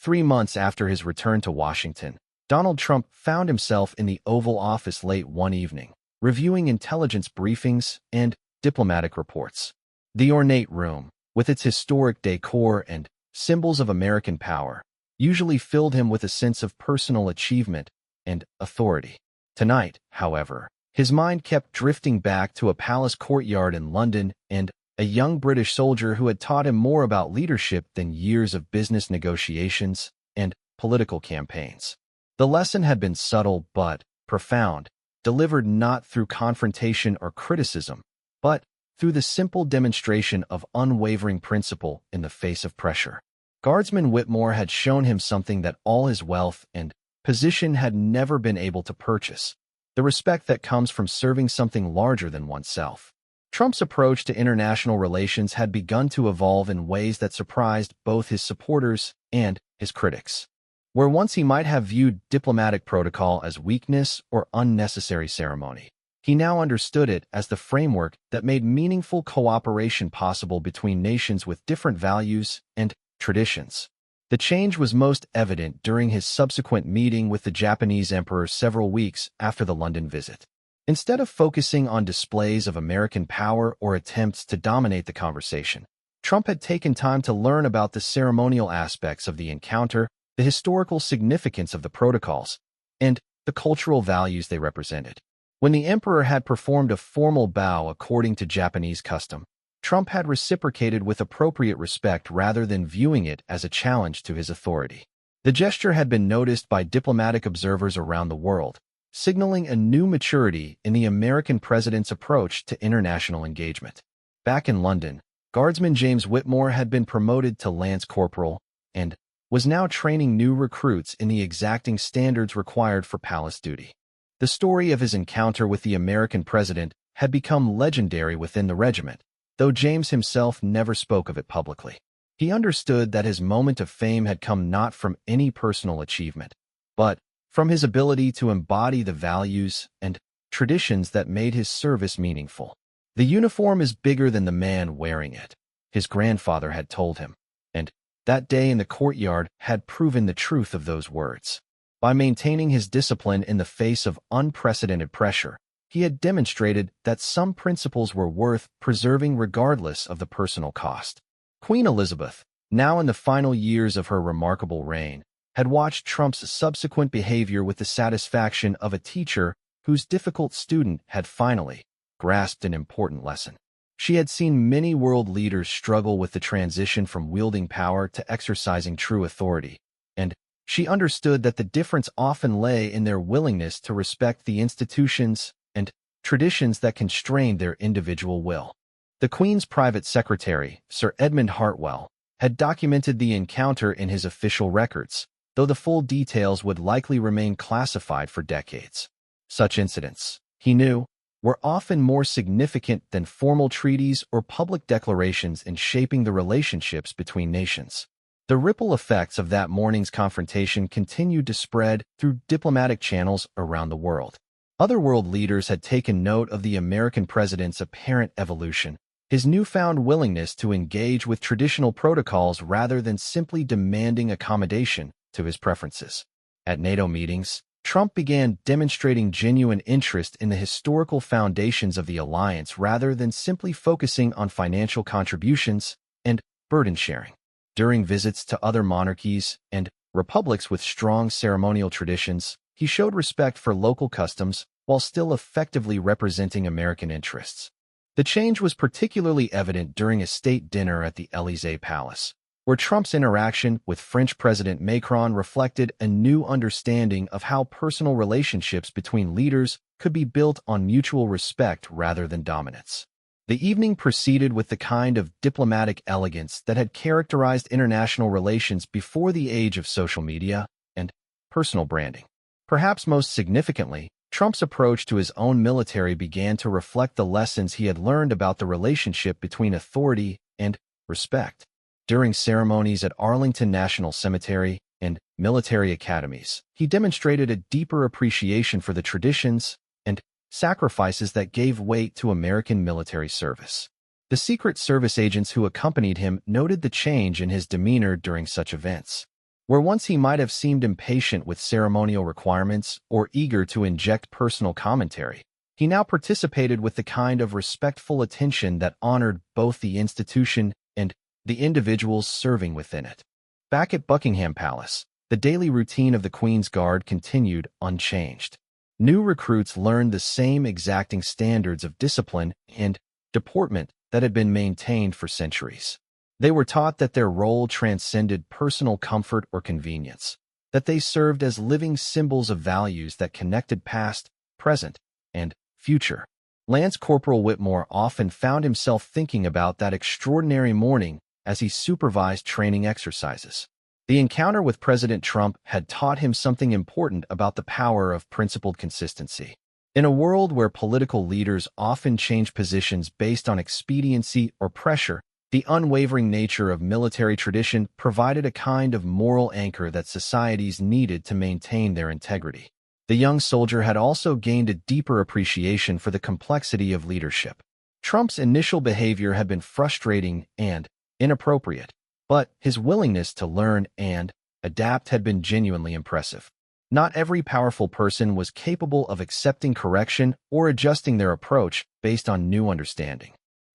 3 months after his return to Washington, Donald Trump found himself in the Oval Office late one evening, reviewing intelligence briefings and diplomatic reports. The ornate room, with its historic decor and symbols of American power, usually filled him with a sense of personal achievement and authority. Tonight, however, his mind kept drifting back to a palace courtyard in London and a young British soldier who had taught him more about leadership than years of business negotiations and political campaigns. The lesson had been subtle but profound, delivered not through confrontation or criticism, but through the simple demonstration of unwavering principle in the face of pressure. Guardsman Whitmore had shown him something that all his wealth and position had never been able to purchase: the respect that comes from serving something larger than oneself. Trump's approach to international relations had begun to evolve in ways that surprised both his supporters and his critics. Where once he might have viewed diplomatic protocol as weakness or unnecessary ceremony, he now understood it as the framework that made meaningful cooperation possible between nations with different values and traditions. The change was most evident during his subsequent meeting with the Japanese emperor several weeks after the London visit. Instead of focusing on displays of American power or attempts to dominate the conversation, Trump had taken time to learn about the ceremonial aspects of the encounter, the historical significance of the protocols, and the cultural values they represented. When the emperor had performed a formal bow according to Japanese custom, Trump had reciprocated with appropriate respect rather than viewing it as a challenge to his authority. The gesture had been noticed by diplomatic observers around the world, signaling a new maturity in the American president's approach to international engagement. Back in London, Guardsman James Whitmore had been promoted to Lance Corporal and was now training new recruits in the exacting standards required for palace duty. The story of his encounter with the American president had become legendary within the regiment, though James himself never spoke of it publicly. He understood that his moment of fame had come not from any personal achievement, but from his ability to embody the values and traditions that made his service meaningful. The uniform is bigger than the man wearing it, his grandfather had told him, and that day in the courtyard had proven the truth of those words. By maintaining his discipline in the face of unprecedented pressure, he had demonstrated that some principles were worth preserving regardless of the personal cost. Queen Elizabeth, now in the final years of her remarkable reign, had watched Trump's subsequent behavior with the satisfaction of a teacher whose difficult student had finally grasped an important lesson. She had seen many world leaders struggle with the transition from wielding power to exercising true authority, and she understood that the difference often lay in their willingness to respect the institutions and traditions that constrained their individual will. The Queen's private secretary, Sir Edmund Hartwell, had documented the encounter in his official records, though the full details would likely remain classified for decades. Such incidents, he knew, were often more significant than formal treaties or public declarations in shaping the relationships between nations. The ripple effects of that morning's confrontation continued to spread through diplomatic channels around the world. Other world leaders had taken note of the American president's apparent evolution, his newfound willingness to engage with traditional protocols rather than simply demanding accommodation to his preferences. At NATO meetings, Trump began demonstrating genuine interest in the historical foundations of the alliance rather than simply focusing on financial contributions and burden sharing. During visits to other monarchies and republics with strong ceremonial traditions, he showed respect for local customs while still effectively representing American interests. The change was particularly evident during a state dinner at the Élysée Palace, where Trump's interaction with French President Macron reflected a new understanding of how personal relationships between leaders could be built on mutual respect rather than dominance. The evening proceeded with the kind of diplomatic elegance that had characterized international relations before the age of social media and personal branding. Perhaps most significantly, Trump's approach to his own military began to reflect the lessons he had learned about the relationship between authority and respect. During ceremonies at Arlington National Cemetery and military academies, he demonstrated a deeper appreciation for the traditions and sacrifices that gave weight to American military service. The Secret Service agents who accompanied him noted the change in his demeanor during such events. Where once he might have seemed impatient with ceremonial requirements or eager to inject personal commentary, he now participated with the kind of respectful attention that honored both the institution and the individuals serving within it. Back at Buckingham Palace, the daily routine of the Queen's Guard continued unchanged. New recruits learned the same exacting standards of discipline and deportment that had been maintained for centuries. They were taught that their role transcended personal comfort or convenience, that they served as living symbols of values that connected past, present, and future. Lance Corporal Whitmore often found himself thinking about that extraordinary morning as he supervised training exercises. The encounter with President Trump had taught him something important about the power of principled consistency. In a world where political leaders often change positions based on expediency or pressure, the unwavering nature of military tradition provided a kind of moral anchor that societies needed to maintain their integrity. The young soldier had also gained a deeper appreciation for the complexity of leadership. Trump's initial behavior had been frustrating and inappropriate, but his willingness to learn and adapt had been genuinely impressive. Not every powerful person was capable of accepting correction or adjusting their approach based on new understanding.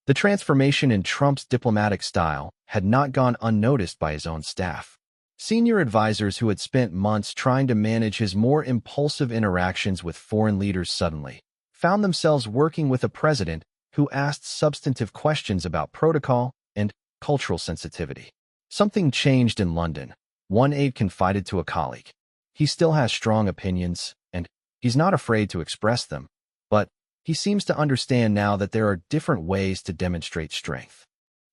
The transformation in Trump's diplomatic style had not gone unnoticed by his own staff. Senior advisors who had spent months trying to manage his more impulsive interactions with foreign leaders suddenly found themselves working with a president who asked substantive questions about protocol and cultural sensitivity. Something changed in London. One aide confided to a colleague. He still has strong opinions, and he's not afraid to express them, but he seems to understand now that there are different ways to demonstrate strength.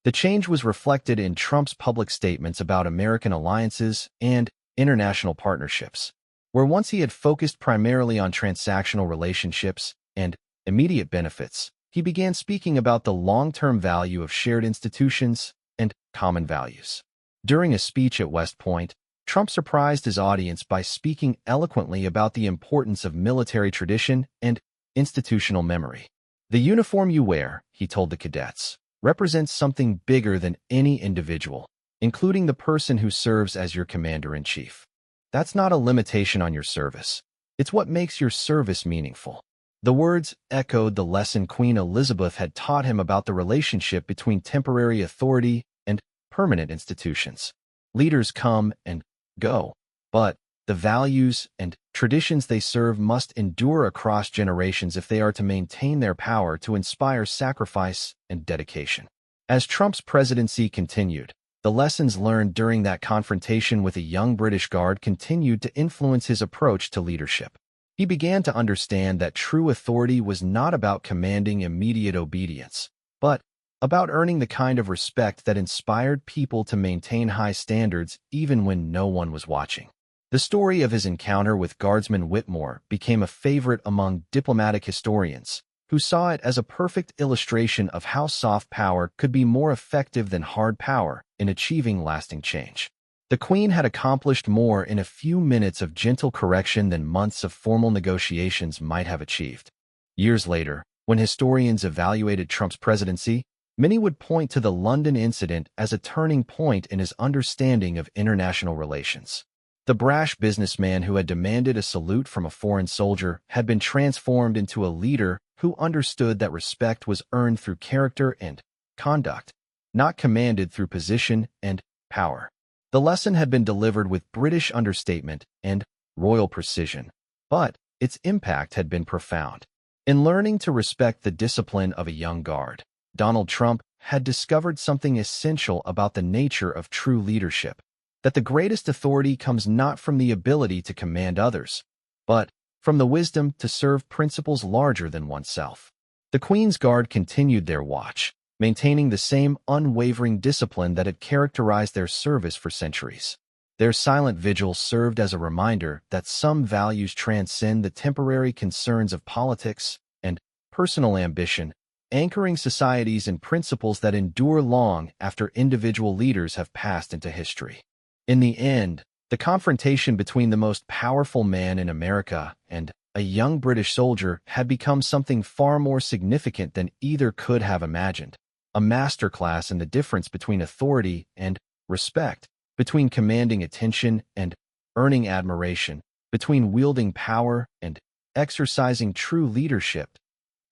The change was reflected in Trump's public statements about American alliances and international partnerships. Where once he had focused primarily on transactional relationships and immediate benefits, he began speaking about the long-term value of shared institutions and common values. During a speech at West Point, Trump surprised his audience by speaking eloquently about the importance of military tradition and institutional memory. "The uniform you wear," he told the cadets, "represents something bigger than any individual, including the person who serves as your commander-in-chief. That's not a limitation on your service. It's what makes your service meaningful." The words echoed the lesson Queen Elizabeth had taught him about the relationship between temporary authority and permanent institutions. Leaders come and go, but the values and traditions they serve must endure across generations if they are to maintain their power to inspire sacrifice and dedication. As Trump's presidency continued, the lessons learned during that confrontation with a young British Guard continued to influence his approach to leadership. He began to understand that true authority was not about commanding immediate obedience, but about earning the kind of respect that inspired people to maintain high standards even when no one was watching. The story of his encounter with Guardsman Whitmore became a favorite among diplomatic historians, who saw it as a perfect illustration of how soft power could be more effective than hard power in achieving lasting change. The Queen had accomplished more in a few minutes of gentle correction than months of formal negotiations might have achieved. Years later, when historians evaluated Trump's presidency, many would point to the London incident as a turning point in his understanding of international relations. The brash businessman who had demanded a salute from a foreign soldier had been transformed into a leader who understood that respect was earned through character and conduct, not commanded through position and power. The lesson had been delivered with British understatement and royal precision, but its impact had been profound. In learning to respect the discipline of a young guard, Donald Trump had discovered something essential about the nature of true leadership: that the greatest authority comes not from the ability to command others, but from the wisdom to serve principles larger than oneself. The Queen's Guard continued their watch, maintaining the same unwavering discipline that had characterized their service for centuries. Their silent vigil served as a reminder that some values transcend the temporary concerns of politics and personal ambition, anchoring societies in principles that endure long after individual leaders have passed into history. In the end, the confrontation between the most powerful man in America and a young British soldier had become something far more significant than either could have imagined: a masterclass in the difference between authority and respect, between commanding attention and earning admiration, between wielding power and exercising true leadership.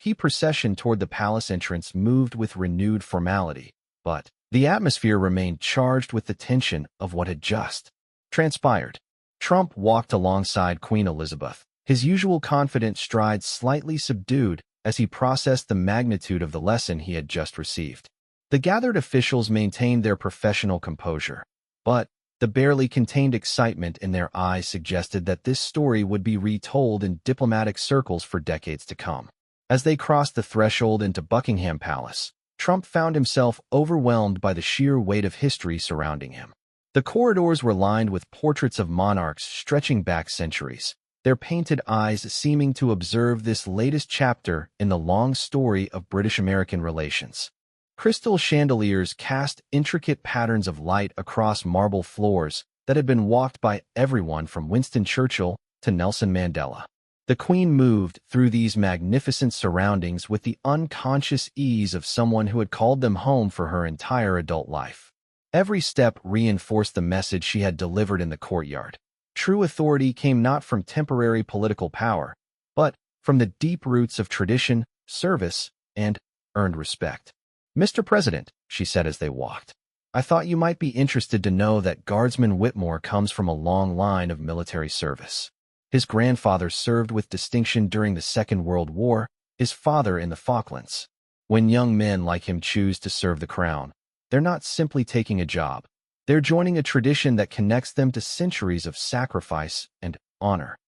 The procession toward the palace entrance moved with renewed formality, but the atmosphere remained charged with the tension of what had just transpired. Trump walked alongside Queen Elizabeth, his usual confident stride slightly subdued as he processed the magnitude of the lesson he had just received. The gathered officials maintained their professional composure, but the barely contained excitement in their eyes suggested that this story would be retold in diplomatic circles for decades to come. As they crossed the threshold into Buckingham Palace, Trump found himself overwhelmed by the sheer weight of history surrounding him. The corridors were lined with portraits of monarchs stretching back centuries, their painted eyes seeming to observe this latest chapter in the long story of British-American relations. Crystal chandeliers cast intricate patterns of light across marble floors that had been walked by everyone from Winston Churchill to Nelson Mandela. The Queen moved through these magnificent surroundings with the unconscious ease of someone who had called them home for her entire adult life. Every step reinforced the message she had delivered in the courtyard. True authority came not from temporary political power, but from the deep roots of tradition, service, and earned respect. "Mr. President," she said as they walked, "I thought you might be interested to know that Guardsman Whitmore comes from a long line of military service. His grandfather served with distinction during the Second World War, his father in the Falklands. When young men like him choose to serve the crown, they're not simply taking a job. They're joining a tradition that connects them to centuries of sacrifice and honor."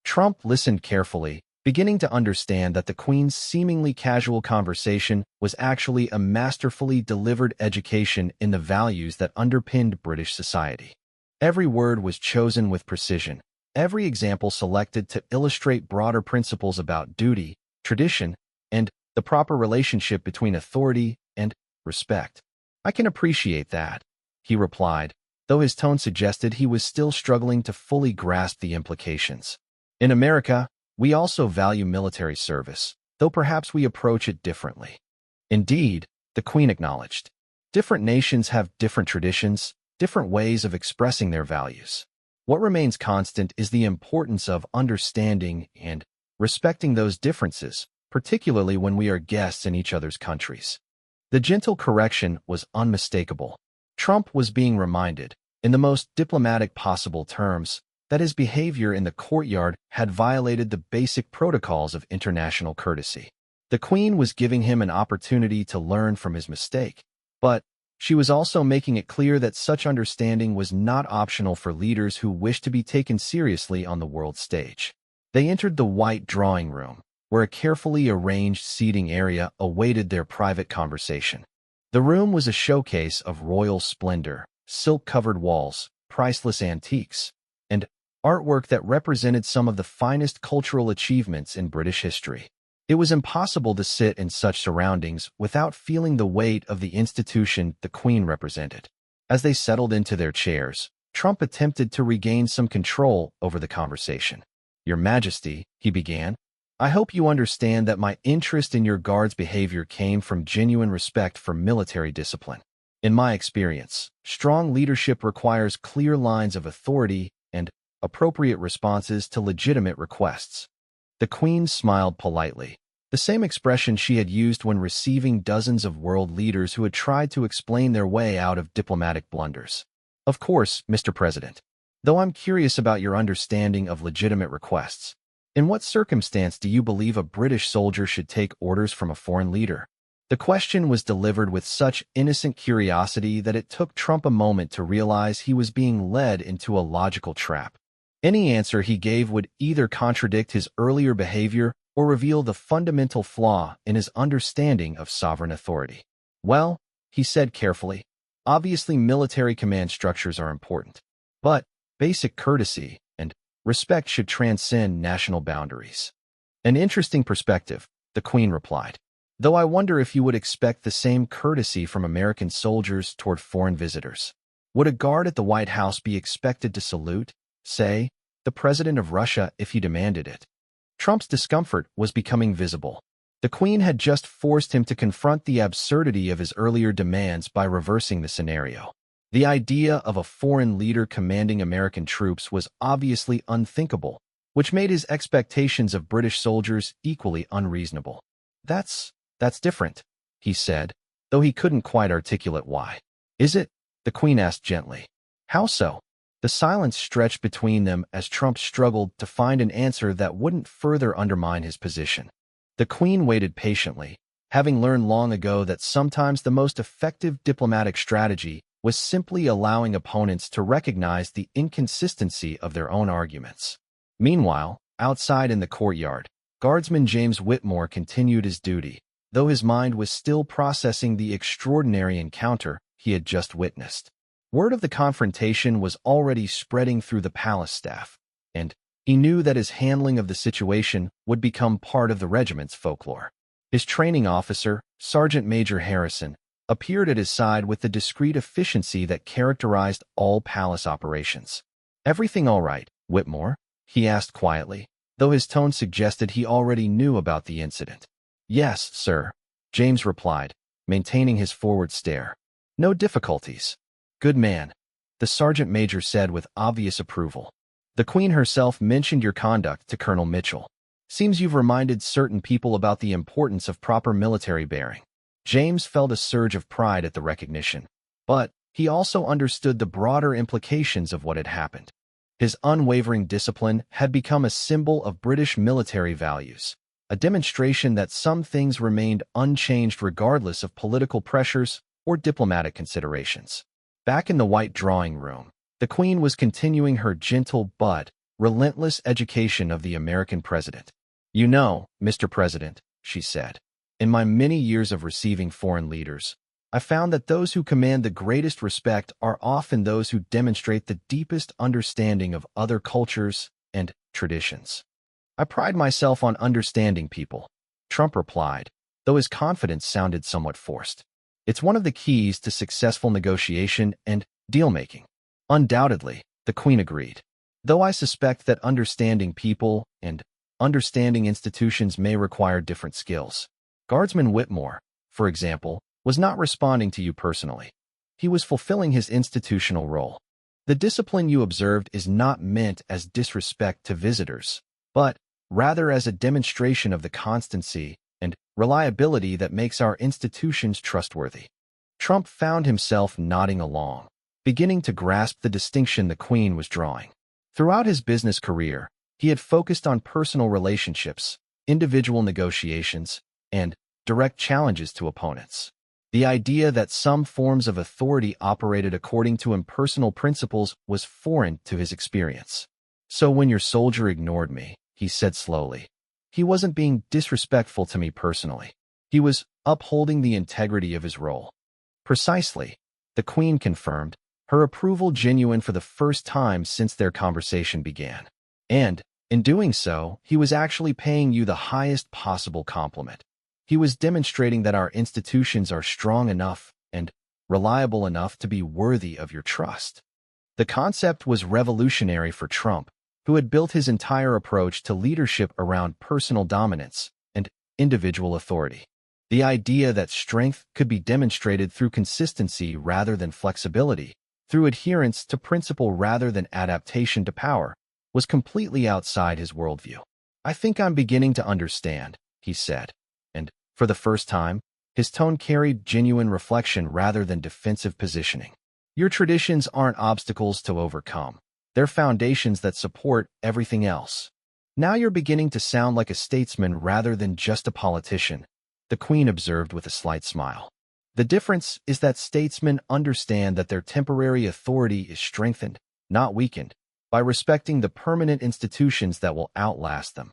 Trump listened carefully, beginning to understand that the Queen's seemingly casual conversation was actually a masterfully delivered education in the values that underpinned British society. Every word was chosen with precision, every example selected to illustrate broader principles about duty, tradition, and the proper relationship between authority and respect. "I can appreciate that," he replied, though his tone suggested he was still struggling to fully grasp the implications. "In America, we also value military service, though perhaps we approach it differently." "Indeed," the Queen acknowledged. "Different nations have different traditions, different ways of expressing their values. What remains constant is the importance of understanding and respecting those differences, particularly when we are guests in each other's countries." The gentle correction was unmistakable. Trump was being reminded, in the most diplomatic possible terms, that his behavior in the courtyard had violated the basic protocols of international courtesy. The Queen was giving him an opportunity to learn from his mistake, but she was also making it clear that such understanding was not optional for leaders who wished to be taken seriously on the world stage. They entered the white drawing room, where a carefully arranged seating area awaited their private conversation. The room was a showcase of royal splendor, silk-covered walls, priceless antiques, and artwork that represented some of the finest cultural achievements in British history. It was impossible to sit in such surroundings without feeling the weight of the institution the Queen represented. As they settled into their chairs, Trump attempted to regain some control over the conversation. "Your Majesty," he began, "I hope you understand that my interest in your guards' behavior came from genuine respect for military discipline. In my experience, strong leadership requires clear lines of authority and appropriate responses to legitimate requests." The Queen smiled politely, the same expression she had used when receiving dozens of world leaders who had tried to explain their way out of diplomatic blunders. "Of course, Mr. President. Though I'm curious about your understanding of legitimate requests. In what circumstance do you believe a British soldier should take orders from a foreign leader?" The question was delivered with such innocent curiosity that it took Trump a moment to realize he was being led into a logical trap. Any answer he gave would either contradict his earlier behavior or reveal the fundamental flaw in his understanding of sovereign authority. "Well," he said carefully, "obviously military command structures are important, but basic courtesy and respect should transcend national boundaries." "An interesting perspective," the Queen replied, "though I wonder if you would expect the same courtesy from American soldiers toward foreign visitors. Would a guard at the White House be expected to salute, say, the President of Russia if he demanded it?" Trump's discomfort was becoming visible. The Queen had just forced him to confront the absurdity of his earlier demands by reversing the scenario. The idea of a foreign leader commanding American troops was obviously unthinkable, which made his expectations of British soldiers equally unreasonable. That's different, he said, though he couldn't quite articulate why. Is it? The Queen asked gently. How so? The silence stretched between them as Trump struggled to find an answer that wouldn't further undermine his position. The Queen waited patiently, having learned long ago that sometimes the most effective diplomatic strategy was simply allowing opponents to recognize the inconsistency of their own arguments. Meanwhile, outside in the courtyard, Guardsman James Whitmore continued his duty, though his mind was still processing the extraordinary encounter he had just witnessed. Word of the confrontation was already spreading through the palace staff, and he knew that his handling of the situation would become part of the regiment's folklore. His training officer, Sergeant Major Harrison, appeared at his side with the discreet efficiency that characterized all palace operations. "Everything all right, Whitmore?" he asked quietly, though his tone suggested he already knew about the incident. "Yes, sir," James replied, maintaining his forward stare. "No difficulties." "Good man," the sergeant major said with obvious approval. "The Queen herself mentioned your conduct to Colonel Mitchell. Seems you've reminded certain people about the importance of proper military bearing." James felt a surge of pride at the recognition, but he also understood the broader implications of what had happened. His unwavering discipline had become a symbol of British military values, a demonstration that some things remained unchanged regardless of political pressures or diplomatic considerations. Back in the White Drawing Room, the Queen was continuing her gentle but relentless education of the American president. "You know, Mr. President," she said, "in my many years of receiving foreign leaders, I found that those who command the greatest respect are often those who demonstrate the deepest understanding of other cultures and traditions. I pride myself on understanding people," Trump replied, though his confidence sounded somewhat forced. "It's one of the keys to successful negotiation and deal-making." "Undoubtedly," the Queen agreed, "though I suspect that understanding people and understanding institutions may require different skills. Guardsman Whitmore, for example, was not responding to you personally. He was fulfilling his institutional role. The discipline you observed is not meant as disrespect to visitors, but rather as a demonstration of the constancy and reliability that makes our institutions trustworthy." Trump found himself nodding along, beginning to grasp the distinction the Queen was drawing. Throughout his business career, he had focused on personal relationships, individual negotiations, and direct challenges to opponents. The idea that some forms of authority operated according to impersonal principles was foreign to his experience. "So when your soldier ignored me," he said slowly, "he wasn't being disrespectful to me personally. He was upholding the integrity of his role." "Precisely," the Queen confirmed, her approval genuine for the first time since their conversation began. "And, in doing so, he was actually paying you the highest possible compliment. He was demonstrating that our institutions are strong enough and reliable enough to be worthy of your trust." The concept was revolutionary for Trump, who had built his entire approach to leadership around personal dominance and individual authority. The idea that strength could be demonstrated through consistency rather than flexibility, through adherence to principle rather than adaptation to power, was completely outside his worldview. "I think I'm beginning to understand," he said, and, for the first time, his tone carried genuine reflection rather than defensive positioning. "Your traditions aren't obstacles to overcome. They're foundations that support everything else. Now you're beginning to sound like a statesman rather than just a politician," the Queen observed with a slight smile. "The difference is that statesmen understand that their temporary authority is strengthened, not weakened, by respecting the permanent institutions that will outlast them."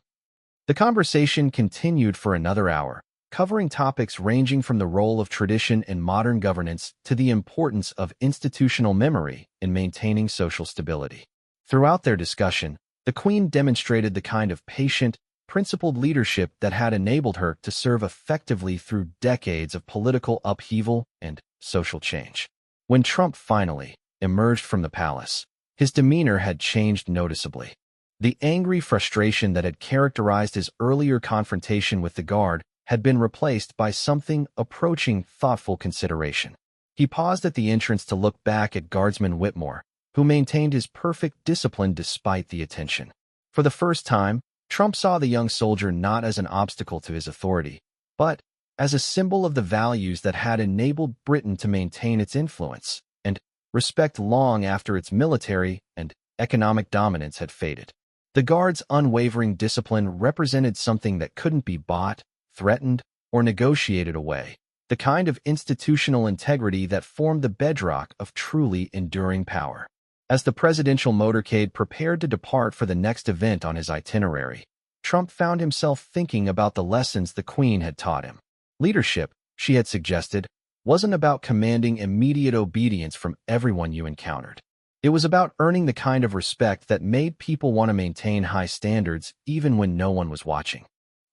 The conversation continued for another hour, covering topics ranging from the role of tradition in modern governance to the importance of institutional memory in maintaining social stability. Throughout their discussion, the Queen demonstrated the kind of patient, principled leadership that had enabled her to serve effectively through decades of political upheaval and social change. When Trump finally emerged from the palace, his demeanor had changed noticeably. The angry frustration that had characterized his earlier confrontation with the Guard had been replaced by something approaching thoughtful consideration. He paused at the entrance to look back at Guardsman Whitmore, who maintained his perfect discipline despite the attention. For the first time, Trump saw the young soldier not as an obstacle to his authority, but as a symbol of the values that had enabled Britain to maintain its influence and respect long after its military and economic dominance had faded. The Guard's unwavering discipline represented something that couldn't be bought, threatened, or negotiated away, the kind of institutional integrity that formed the bedrock of truly enduring power. As the presidential motorcade prepared to depart for the next event on his itinerary, Trump found himself thinking about the lessons the Queen had taught him. Leadership, she had suggested, wasn't about commanding immediate obedience from everyone you encountered. It was about earning the kind of respect that made people want to maintain high standards even when no one was watching.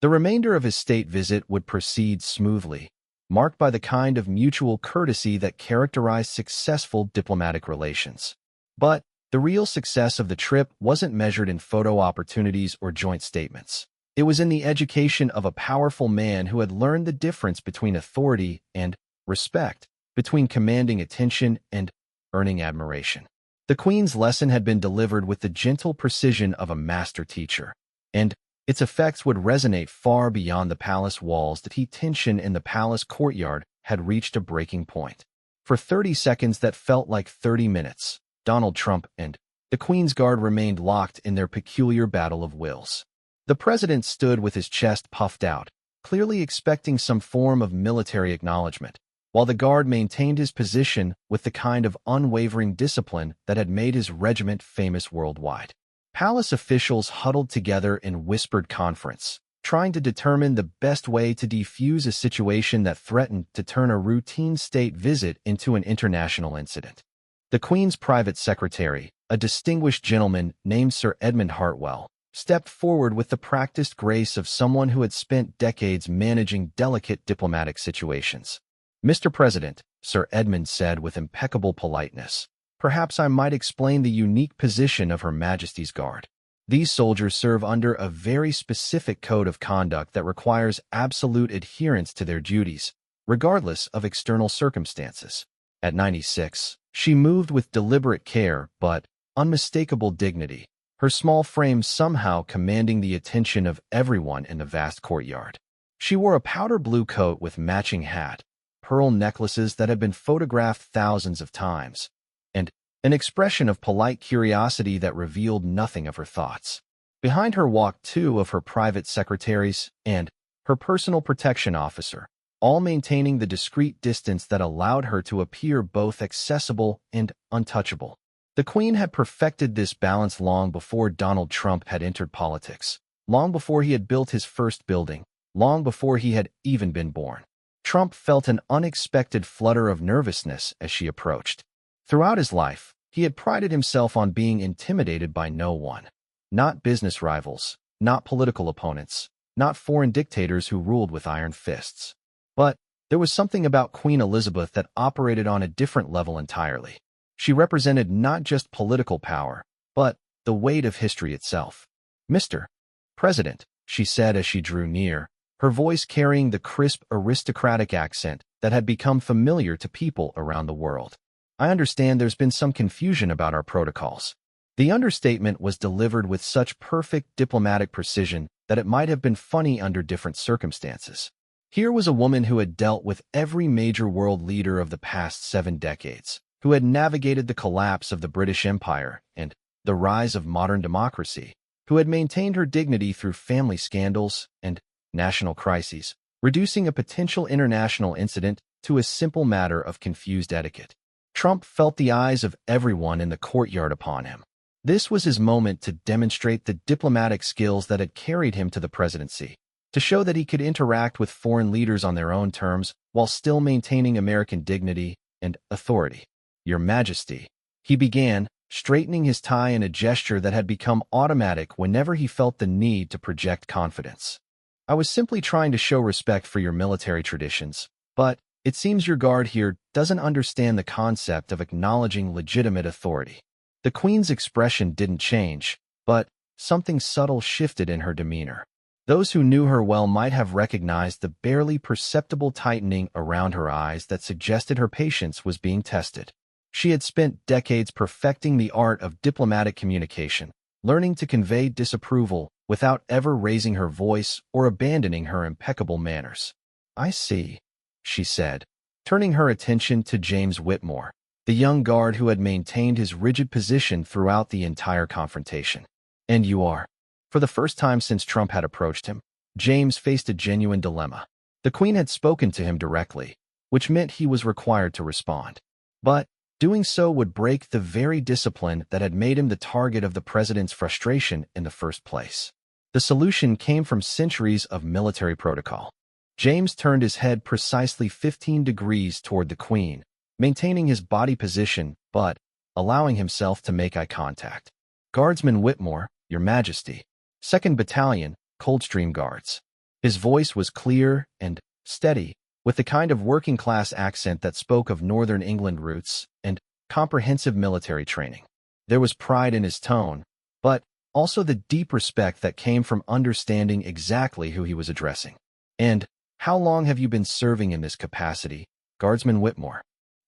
The remainder of his state visit would proceed smoothly, marked by the kind of mutual courtesy that characterized successful diplomatic relations. But the real success of the trip wasn't measured in photo opportunities or joint statements. It was in the education of a powerful man who had learned the difference between authority and respect, between commanding attention and earning admiration. The Queen's lesson had been delivered with the gentle precision of a master teacher, and its effects would resonate far beyond the palace walls. The tension in the palace courtyard had reached a breaking point. For 30 seconds that felt like 30 minutes, Donald Trump and the Queen's Guard remained locked in their peculiar battle of wills. The president stood with his chest puffed out, clearly expecting some form of military acknowledgement, while the Guard maintained his position with the kind of unwavering discipline that had made his regiment famous worldwide. Palace officials huddled together in whispered conference, trying to determine the best way to defuse a situation that threatened to turn a routine state visit into an international incident. The Queen's private secretary, a distinguished gentleman named Sir Edmund Hartwell, stepped forward with the practiced grace of someone who had spent decades managing delicate diplomatic situations. "Mr. President," Sir Edmund said with impeccable politeness, "perhaps I might explain the unique position of Her Majesty's Guard. These soldiers serve under a very specific code of conduct that requires absolute adherence to their duties, regardless of external circumstances." At 96, she moved with deliberate care but unmistakable dignity, her small frame somehow commanding the attention of everyone in the vast courtyard. She wore a powder blue coat with matching hat, pearl necklaces that had been photographed thousands of times, and an expression of polite curiosity that revealed nothing of her thoughts. Behind her walked two of her private secretaries and her personal protection officer, all maintaining the discreet distance that allowed her to appear both accessible and untouchable. The Queen had perfected this balance long before Donald Trump had entered politics, long before he had built his first building, long before he had even been born. Trump felt an unexpected flutter of nervousness as she approached. Throughout his life, he had prided himself on being intimidated by no one. Not business rivals, not political opponents, not foreign dictators who ruled with iron fists. But there was something about Queen Elizabeth that operated on a different level entirely. She represented not just political power, but the weight of history itself. "Mr. President," she said as she drew near, her voice carrying the crisp aristocratic accent that had become familiar to people around the world. "I understand there's been some confusion about our protocols." The understatement was delivered with such perfect diplomatic precision that it might have been funny under different circumstances. Here was a woman who had dealt with every major world leader of the past 7 decades, who had navigated the collapse of the British Empire and the rise of modern democracy, who had maintained her dignity through family scandals and national crises, reducing a potential international incident to a simple matter of confused etiquette. Trump felt the eyes of everyone in the courtyard upon him. This was his moment to demonstrate the diplomatic skills that had carried him to the presidency, to show that he could interact with foreign leaders on their own terms while still maintaining American dignity and authority. "Your Majesty," he began, straightening his tie in a gesture that had become automatic whenever he felt the need to project confidence. "I was simply trying to show respect for your military traditions, but it seems your Guard here doesn't understand the concept of acknowledging legitimate authority." The Queen's expression didn't change, but something subtle shifted in her demeanor. Those who knew her well might have recognized the barely perceptible tightening around her eyes that suggested her patience was being tested. She had spent decades perfecting the art of diplomatic communication, learning to convey disapproval without ever raising her voice or abandoning her impeccable manners. "I see," she said, turning her attention to James Whitmore, the young guard who had maintained his rigid position throughout the entire confrontation. "And you are?" For the first time since Trump had approached him, James faced a genuine dilemma. The Queen had spoken to him directly, which meant he was required to respond. But doing so would break the very discipline that had made him the target of the president's frustration in the first place. The solution came from centuries of military protocol. James turned his head precisely 15 degrees toward the Queen, maintaining his body position but allowing himself to make eye contact. "Guardsman Whitmore, Your Majesty. 2nd Battalion, Coldstream Guards." His voice was clear and steady, with the kind of working-class accent that spoke of Northern England roots and comprehensive military training. There was pride in his tone, but also the deep respect that came from understanding exactly who he was addressing. "And how long have you been serving in this capacity, Guardsman Whitmore?"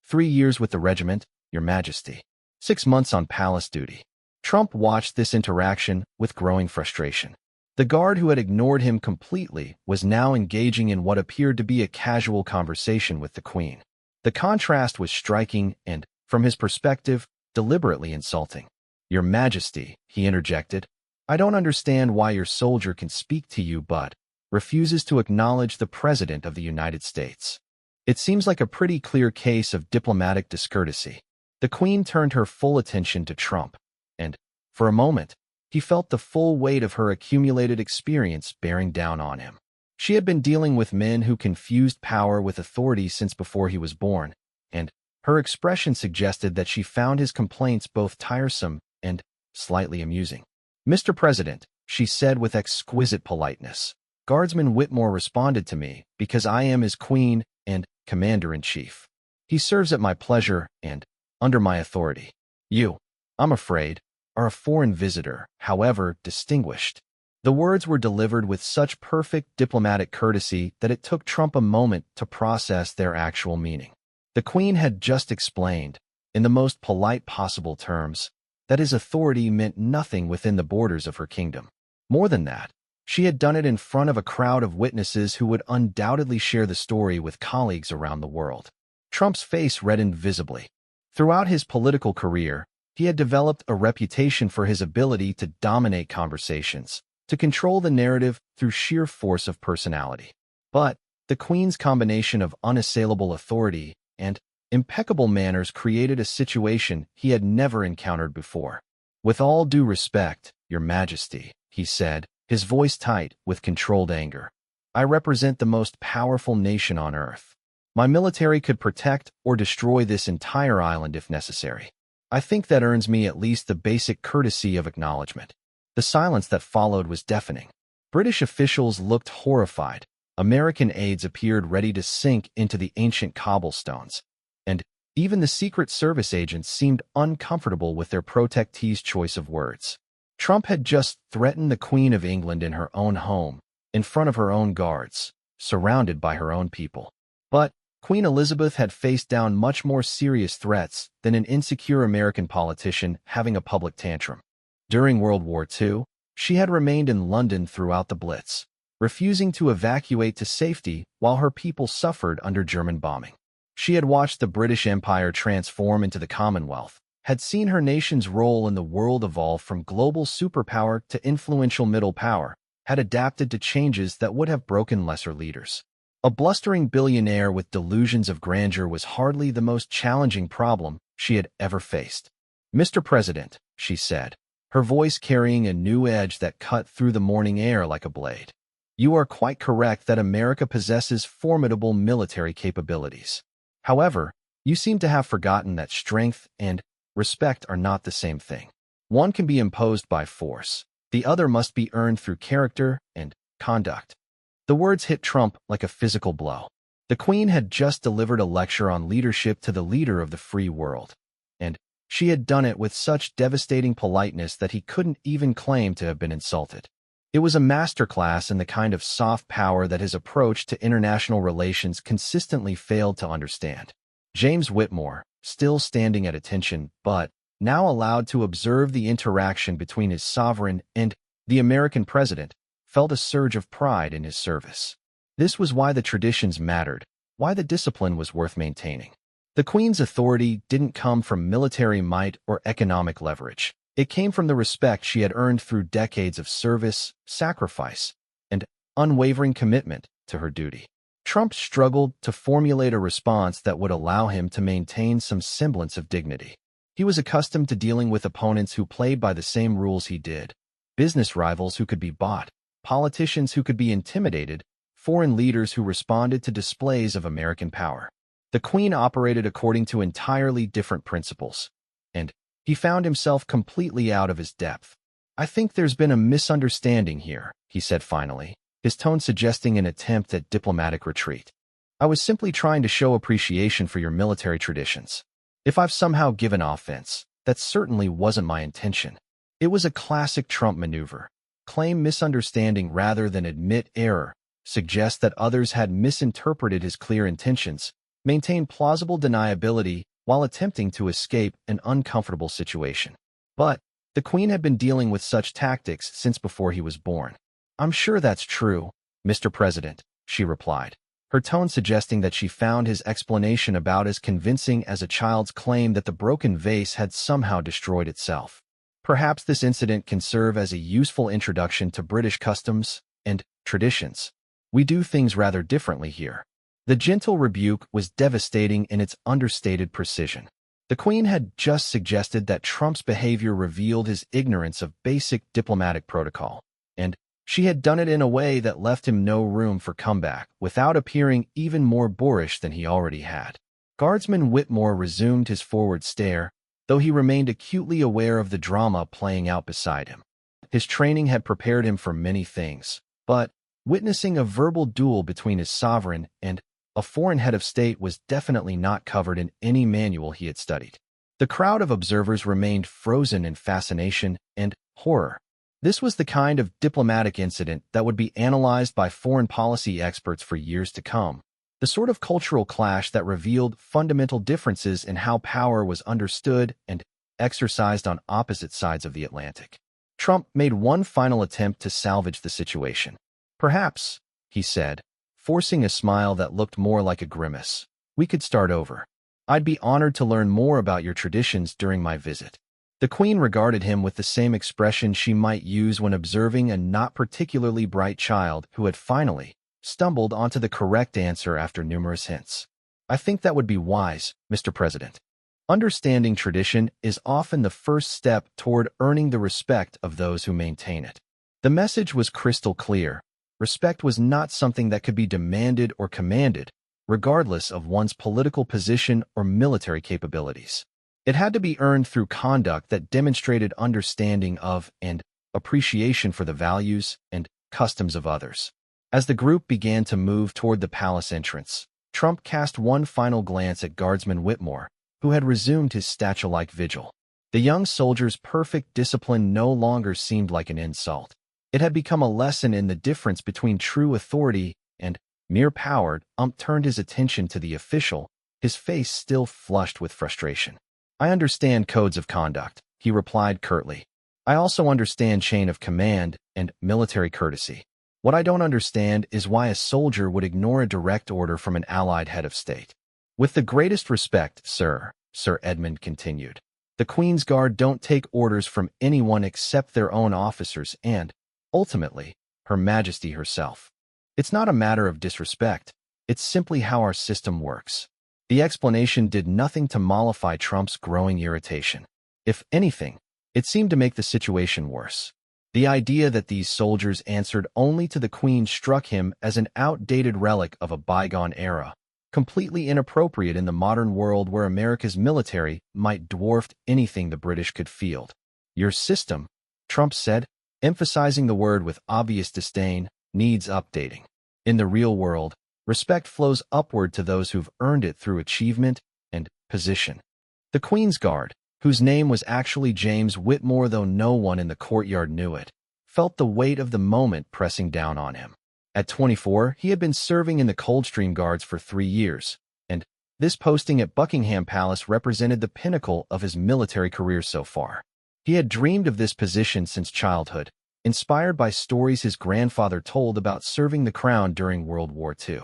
3 years with the regiment, Your Majesty. 6 months on palace duty." Trump watched this interaction with growing frustration. The guard who had ignored him completely was now engaging in what appeared to be a casual conversation with the Queen. The contrast was striking and, from his perspective, deliberately insulting. "Your Majesty," he interjected, "I don't understand why your soldier can speak to you but refuses to acknowledge the President of the United States. It seems like a pretty clear case of diplomatic discourtesy." The Queen turned her full attention to Trump, and, for a moment, he felt the full weight of her accumulated experience bearing down on him. She had been dealing with men who confused power with authority since before he was born, and her expression suggested that she found his complaints both tiresome and slightly amusing. "Mr. President," she said with exquisite politeness, "Guardsman Whitmore responded to me because I am his Queen and Commander-in-Chief. He serves at my pleasure and under my authority. You, I'm afraid, are a foreign visitor, however distinguished." The words were delivered with such perfect diplomatic courtesy that it took Trump a moment to process their actual meaning. The Queen had just explained, in the most polite possible terms, that his authority meant nothing within the borders of her kingdom. More than that, she had done it in front of a crowd of witnesses who would undoubtedly share the story with colleagues around the world. Trump's face reddened visibly. Throughout his political career, he had developed a reputation for his ability to dominate conversations, to control the narrative through sheer force of personality. But the Queen's combination of unassailable authority and impeccable manners created a situation he had never encountered before. "With all due respect, Your Majesty," he said, his voice tight with controlled anger, "I represent the most powerful nation on Earth. My military could protect or destroy this entire island if necessary. I think that earns me at least the basic courtesy of acknowledgement." The silence that followed was deafening. British officials looked horrified. American aides appeared ready to sink into the ancient cobblestones. And even the Secret Service agents seemed uncomfortable with their protectee's choice of words. Trump had just threatened the Queen of England in her own home, in front of her own guards, surrounded by her own people. But Queen Elizabeth had faced down much more serious threats than an insecure American politician having a public tantrum. During World War II, she had remained in London throughout the Blitz, refusing to evacuate to safety while her people suffered under German bombing. She had watched the British Empire transform into the Commonwealth, had seen her nation's role in the world evolve from global superpower to influential middle power, had adapted to changes that would have broken lesser leaders. A blustering billionaire with delusions of grandeur was hardly the most challenging problem she had ever faced. "Mr. President," she said, her voice carrying a new edge that cut through the morning air like a blade, "you are quite correct that America possesses formidable military capabilities. However, you seem to have forgotten that strength and respect are not the same thing. One can be imposed by force. The other must be earned through character and conduct." The words hit Trump like a physical blow. The Queen had just delivered a lecture on leadership to the leader of the free world, and she had done it with such devastating politeness that he couldn't even claim to have been insulted. It was a masterclass in the kind of soft power that his approach to international relations consistently failed to understand. James Whitmore, still standing at attention, but now allowed to observe the interaction between his sovereign and the American president, felt a surge of pride in his service. This was why the traditions mattered, why the discipline was worth maintaining. The Queen's authority didn't come from military might or economic leverage. It came from the respect she had earned through decades of service, sacrifice, and unwavering commitment to her duty. Trump struggled to formulate a response that would allow him to maintain some semblance of dignity. He was accustomed to dealing with opponents who played by the same rules he did, business rivals who could be bought, politicians who could be intimidated, foreign leaders who responded to displays of American power. The Queen operated according to entirely different principles, and he found himself completely out of his depth. "I think there's been a misunderstanding here," he said finally, his tone suggesting an attempt at diplomatic retreat. "I was simply trying to show appreciation for your military traditions. If I've somehow given offense, that certainly wasn't my intention." It was a classic Trump maneuver. Claim misunderstanding rather than admit error, suggest that others had misinterpreted his clear intentions, maintain plausible deniability while attempting to escape an uncomfortable situation. But the Queen had been dealing with such tactics since before he was born. "I'm sure that's true, Mr. President," she replied, her tone suggesting that she found his explanation about as convincing as a child's claim that the broken vase had somehow destroyed itself. "Perhaps this incident can serve as a useful introduction to British customs and traditions. We do things rather differently here." The gentle rebuke was devastating in its understated precision. The Queen had just suggested that Trump's behavior revealed his ignorance of basic diplomatic protocol, and she had done it in a way that left him no room for comeback without appearing even more boorish than he already had. Guardsman Whitmore resumed his forward stare, though he remained acutely aware of the drama playing out beside him. His training had prepared him for many things, but witnessing a verbal duel between his sovereign and a foreign head of state was definitely not covered in any manual he had studied. The crowd of observers remained frozen in fascination and horror. This was the kind of diplomatic incident that would be analyzed by foreign policy experts for years to come, the sort of cultural clash that revealed fundamental differences in how power was understood and exercised on opposite sides of the Atlantic. Trump made one final attempt to salvage the situation. "Perhaps," he said, forcing a smile that looked more like a grimace, "we could start over. I'd be honored to learn more about your traditions during my visit." The Queen regarded him with the same expression she might use when observing a not particularly bright child who had finally stumbled onto the correct answer after numerous hints. "I think that would be wise, Mr. President. Understanding tradition is often the first step toward earning the respect of those who maintain it." The message was crystal clear. Respect was not something that could be demanded or commanded, regardless of one's political position or military capabilities. It had to be earned through conduct that demonstrated understanding of and appreciation for the values and customs of others. As the group began to move toward the palace entrance, Trump cast one final glance at Guardsman Whitmore, who had resumed his statue-like vigil. The young soldier's perfect discipline no longer seemed like an insult. It had become a lesson in the difference between true authority and mere power. Turned his attention to the official, his face still flushed with frustration. "I understand codes of conduct," he replied curtly. "I also understand chain of command and military courtesy. What I don't understand is why a soldier would ignore a direct order from an allied head of state." "With the greatest respect, sir," Sir Edmund continued, "the Queen's Guard don't take orders from anyone except their own officers and, ultimately, Her Majesty herself. It's not a matter of disrespect, it's simply how our system works." The explanation did nothing to mollify Trump's growing irritation. If anything, it seemed to make the situation worse. The idea that these soldiers answered only to the Queen struck him as an outdated relic of a bygone era, completely inappropriate in the modern world where America's military might dwarf anything the British could field. "Your system," Trump said, emphasizing the word with obvious disdain, "needs updating. In the real world, respect flows upward to those who've earned it through achievement and position." The Queen's Guard, whose name was actually James Whitmore though no one in the courtyard knew it, felt the weight of the moment pressing down on him. At 24, he had been serving in the Coldstream Guards for 3 years, and this posting at Buckingham Palace represented the pinnacle of his military career so far. He had dreamed of this position since childhood, inspired by stories his grandfather told about serving the crown during World War II.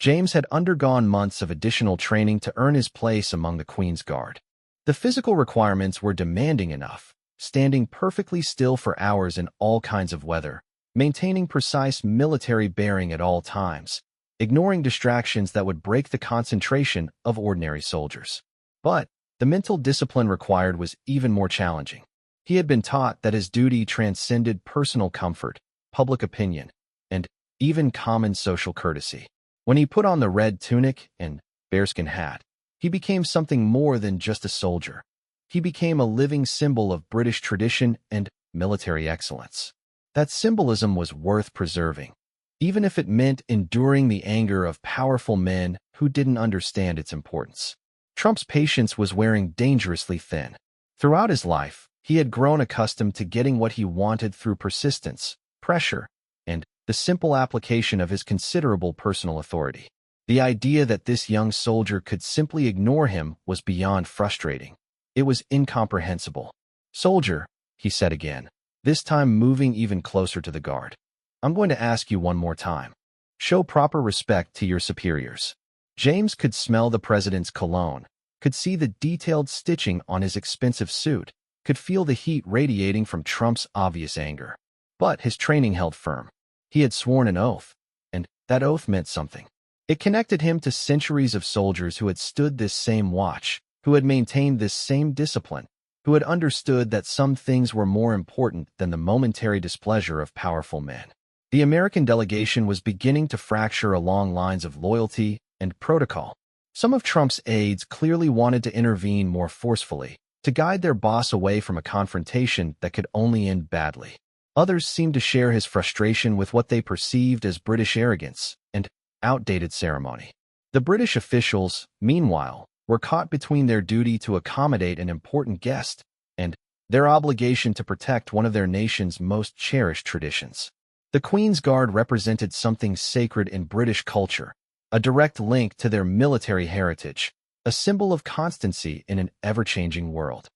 James had undergone months of additional training to earn his place among the Queen's Guard. The physical requirements were demanding enough, standing perfectly still for hours in all kinds of weather, maintaining precise military bearing at all times, ignoring distractions that would break the concentration of ordinary soldiers. But the mental discipline required was even more challenging. He had been taught that his duty transcended personal comfort, public opinion, and even common social courtesy. When he put on the red tunic and bearskin hat, he became something more than just a soldier. He became a living symbol of British tradition and military excellence. That symbolism was worth preserving, even if it meant enduring the anger of powerful men who didn't understand its importance. Trump's patience was wearing dangerously thin. Throughout his life, he had grown accustomed to getting what he wanted through persistence, pressure, and the simple application of his considerable personal authority. The idea that this young soldier could simply ignore him was beyond frustrating. It was incomprehensible. "Soldier," he said again, this time moving even closer to the guard. "I'm going to ask you one more time. Show proper respect to your superiors." James could smell the president's cologne, could see the detailed stitching on his expensive suit, could feel the heat radiating from Trump's obvious anger. But his training held firm. He had sworn an oath, and that oath meant something. It connected him to centuries of soldiers who had stood this same watch, who had maintained this same discipline, who had understood that some things were more important than the momentary displeasure of powerful men. The American delegation was beginning to fracture along lines of loyalty and protocol. Some of Trump's aides clearly wanted to intervene more forcefully, to guide their boss away from a confrontation that could only end badly. Others seemed to share his frustration with what they perceived as British arrogance and outdated ceremony. The British officials, meanwhile, were caught between their duty to accommodate an important guest and their obligation to protect one of their nation's most cherished traditions. The Queen's Guard represented something sacred in British culture, a direct link to their military heritage, a symbol of constancy in an ever-changing world.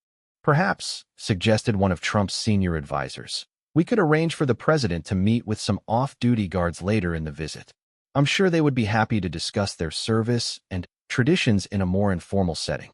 "Perhaps," suggested one of Trump's senior advisors, "we could arrange for the president to meet with some off-duty guards later in the visit. I'm sure they would be happy to discuss their service and traditions in a more informal setting."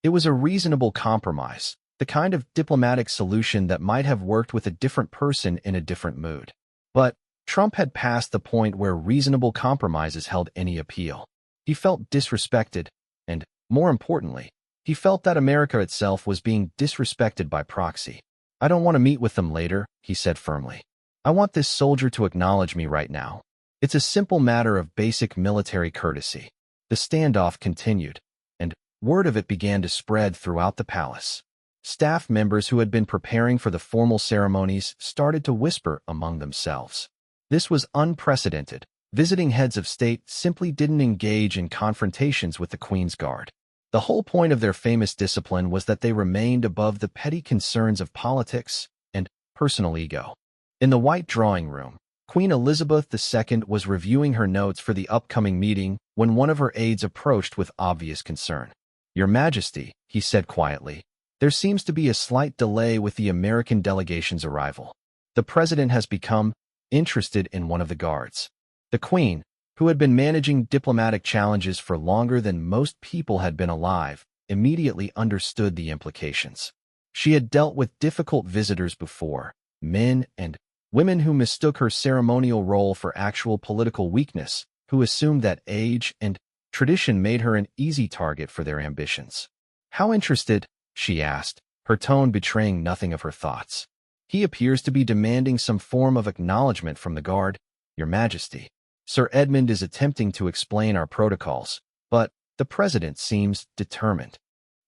It was a reasonable compromise, the kind of diplomatic solution that might have worked with a different person in a different mood. But Trump had passed the point where reasonable compromises held any appeal. He felt disrespected, and, more importantly, he felt that America itself was being disrespected by proxy. "I don't want to meet with them later," he said firmly. "I want this soldier to acknowledge me right now. It's a simple matter of basic military courtesy." The standoff continued, and word of it began to spread throughout the palace. Staff members who had been preparing for the formal ceremonies started to whisper among themselves. This was unprecedented. Visiting heads of state simply didn't engage in confrontations with the Queen's Guard. The whole point of their famous discipline was that they remained above the petty concerns of politics and personal ego. In the White Drawing Room, Queen Elizabeth II was reviewing her notes for the upcoming meeting when one of her aides approached with obvious concern. "Your Majesty," he said quietly, "there seems to be a slight delay with the American delegation's arrival. The president has become interested in one of the guards." The Queen, who had been managing diplomatic challenges for longer than most people had been alive, immediately understood the implications. She had dealt with difficult visitors before, men and women who mistook her ceremonial role for actual political weakness, who assumed that age and tradition made her an easy target for their ambitions. "How interested?" she asked, her tone betraying nothing of her thoughts. "He appears to be demanding some form of acknowledgement from the guard, Your Majesty. Sir Edmund is attempting to explain our protocols, but the president seems determined."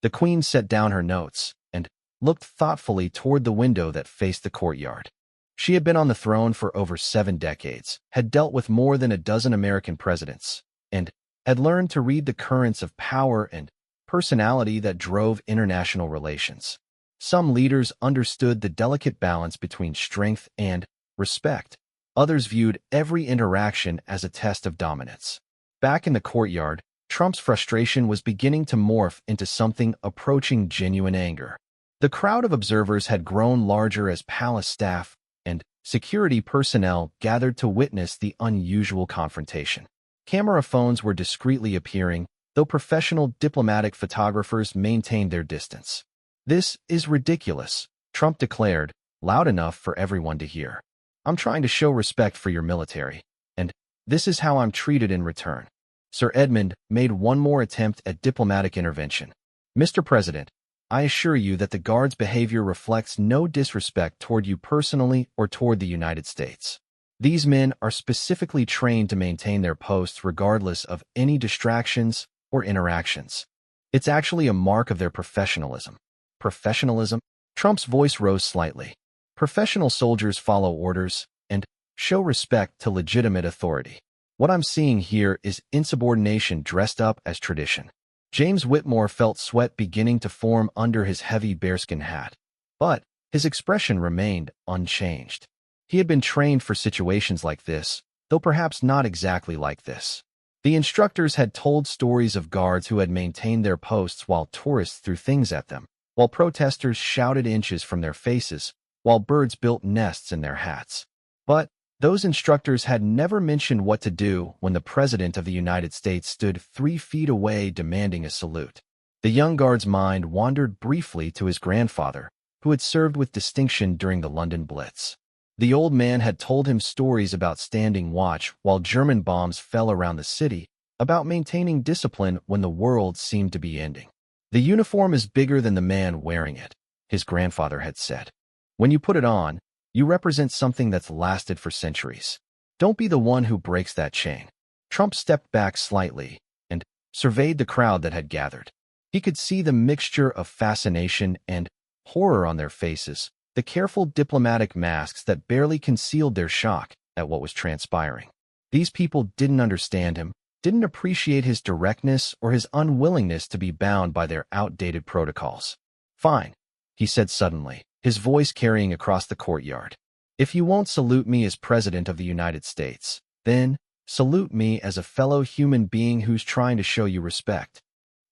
The Queen set down her notes and looked thoughtfully toward the window that faced the courtyard. She had been on the throne for over 7 decades, had dealt with more than a dozen American presidents, and had learned to read the currents of power and personality that drove international relations. Some leaders understood the delicate balance between strength and respect. Others viewed every interaction as a test of dominance. Back in the courtyard, Trump's frustration was beginning to morph into something approaching genuine anger. The crowd of observers had grown larger as palace staff and security personnel gathered to witness the unusual confrontation. Camera phones were discreetly appearing, though professional diplomatic photographers maintained their distance. "This is ridiculous," Trump declared, loud enough for everyone to hear. "I'm trying to show respect for your military, and this is how I'm treated in return." Sir Edmund made one more attempt at diplomatic intervention. "Mr. President, I assure you that the guards' behavior reflects no disrespect toward you personally or toward the United States. These men are specifically trained to maintain their posts regardless of any distractions or interactions. It's actually a mark of their professionalism." Professionalism? Trump's voice rose slightly. "Professional soldiers follow orders and show respect to legitimate authority. What I'm seeing here is insubordination dressed up as tradition." James Whitmore felt sweat beginning to form under his heavy bearskin hat, but his expression remained unchanged. He had been trained for situations like this, though perhaps not exactly like this. The instructors had told stories of guards who had maintained their posts while tourists threw things at them, while protesters shouted inches from their faces, while birds built nests in their hats. But those instructors had never mentioned what to do when the President of the United States stood 3 feet away demanding a salute. The young guard's mind wandered briefly to his grandfather, who had served with distinction during the London Blitz. The old man had told him stories about standing watch while German bombs fell around the city, about maintaining discipline when the world seemed to be ending. "The uniform is bigger than the man wearing it," his grandfather had said. "When you put it on, you represent something that's lasted for centuries. Don't be the one who breaks that chain." Trump stepped back slightly and surveyed the crowd that had gathered. He could see the mixture of fascination and horror on their faces, the careful diplomatic masks that barely concealed their shock at what was transpiring. These people didn't understand him, didn't appreciate his directness or his unwillingness to be bound by their outdated protocols. "Fine," he said suddenly, his voice carrying across the courtyard. "If you won't salute me as President of the United States, then salute me as a fellow human being who's trying to show you respect."